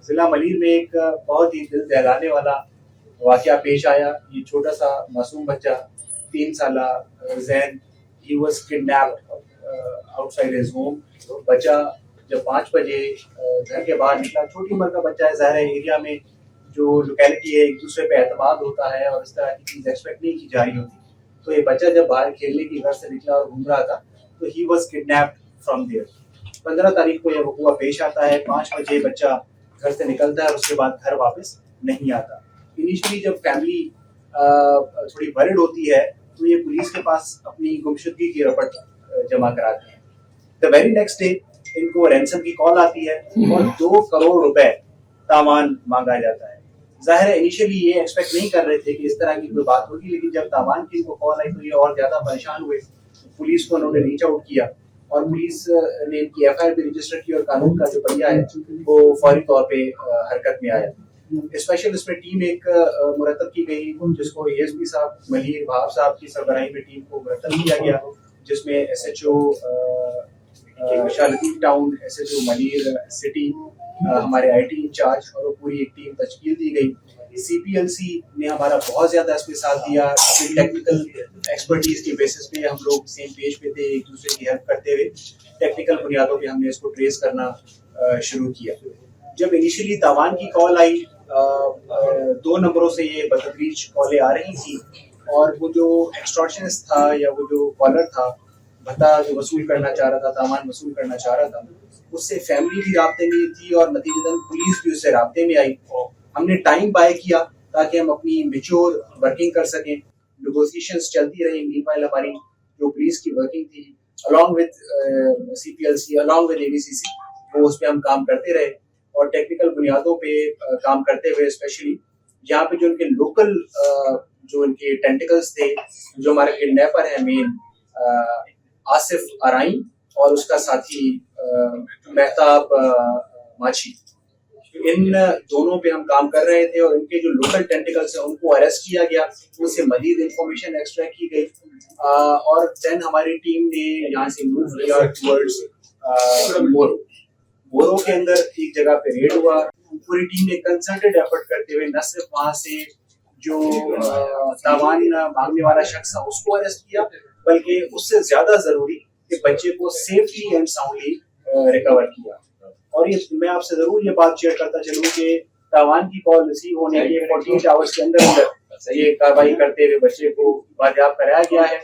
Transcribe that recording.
ضلع ملیر میں ایک بہت ہی دل دہلانے والا واقعہ پیش آیا. یہ چھوٹا سا معصوم بچہ 3 سالہ Zain he was kidnapped outside his home. بچہ جب 5 بجے گھر کے باہر نکلا, چھوٹی عمر کا بچہ ہے, ظاہر ہے ایریا میں جو لوکیلٹی ہے ایک دوسرے پہ اعتماد ہوتا ہے اور اس طرح کی چیز ایکسپیکٹ نہیں کی جا رہی ہوتی. تو یہ بچہ جب باہر کھیلنے کی گھر سے نکلا اور گھوم رہا تھا تو ہی واز کڈنیپڈ فرام دیئر. 15 تاریخ کو یہ وقوع پیش آتا ہے. 5 بجے بچہ گھر سے نکلتا ہے اور اس کے بعد گھر واپس نہیں آتا. انیشلی جب فیملی تھوڑی ورڈ ہوتی ہے تو یہ پولیس کے پاس اپنی گمشدگی کی رپورٹ جمع کراتے ہیں. دا ویری نیکسٹ ڈے ان کو رینسم کی کال آتی ہے اور 2 کروڑ روپے تاوان مانگا جاتا ہے. ظاہر ہے انیشلی یہ ایکسپیکٹ نہیں کر رہے تھے کہ اس طرح کی کوئی بات ہوگی, لیکن جب تاوان کی ان کو کال آئی تو یہ اور زیادہ پریشان ہوئے. پولیس کو انہوں نے ریچ آؤٹ کیا اور پولیس نے ان کی ایف آئی آر بھی رجسٹر کی اور قانون کا جو پہیہ ہے وہ فوری طور پہ حرکت میں آیا. اسپیشل اس میں ٹیم ایک مرتب کی گئی جس کو اے ایس پی صاحب ملیر بھاب صاحب کی سربراہی میں ٹیم کو مرتب کیا گیا, جس میں S H O Shah Latif town, S H O Malir city, ہمارے آئی ٹی انچارج اور وہ پوری ایک ٹیم تشکیل دی گئی. سی پی ایل سی نے ہمارا بہت زیادہ اس میں ساتھ دیا. ٹیکنیکل ایکسپرٹیز کی بیسس پہ ہم لوگ سیم پیج پہ تھے, ایک دوسرے کی ہیلپ کرتے ہوئے ٹیکنیکل بنیادوں پہ ہم نے اس کو ٹریس کرنا شروع کیا. جب انیشلی تاوان کی کال آئی 2 نمبروں سے یہ بتدریج کالیں آ رہی تھی اور وہ جو ایکسٹارشنسٹ تھا یا وہ جو کالر تھا بھتا جو وصول کرنا چاہ رہا تھا, تاوان وصول کرنا چاہ رہا تھا, اس سے فیملی بھی رابطے میں تھی اور نتیجتاً پولیس بھی اس سے رابطے میں آئی. ہم نے ٹائم بائی کیا تاکہ ہم اپنی میچور ورکنگ کر سکیں. نیگوسیشنز چلتی رہیں. مین وائل ہماری جو پولیس کی ورکنگ تھی along with C P L C along with A B C C, وہ اس پہ ہم کام کرتے رہے اور ٹیکنیکل بنیادوں پہ کام کرتے ہوئے اسپیشلی جہاں پہ جو ان کے لوکل جو ان کے ٹینٹیکلز تھے, جو ہمارے کڈنیپر ہیں مین آصف ارائیں اور اس کا ساتھی مہتاب ماچھی, ان دونوں پہ ہم کام کر رہے تھے اور ان کے جو لوکل ٹینٹیکلز ہیں ان کو اریسٹ کیا گیا, ان سے مزید انفارمیشن ایکسٹریکٹ کی گئی اور دین ہماری ٹیم نے یہاں سے موو کیا ٹورڈز بورو کے اندر ایک جگہ پہ ریڈ ہوا. پوری ٹیم نے کنسنٹریڈ ایفرٹ کرتے ہوئے نہ صرف وہاں سے جو تاوان مانگنے والا شخص تھا اس کو اریسٹ کیا, بلکہ اس سے زیادہ ضروری کہ بچے کو سیفلی اینڈ ساؤنڈلی ریکور کیا. اور یہ میں آپ سے ضرور یہ بات شیئر کرتا چلوں کہ تاوان کی کال ریسیو ہونے کے 48 آورس کے اندر یہ کارروائی کرتے ہوئے بچے کو بازیاب کرایا گیا ہے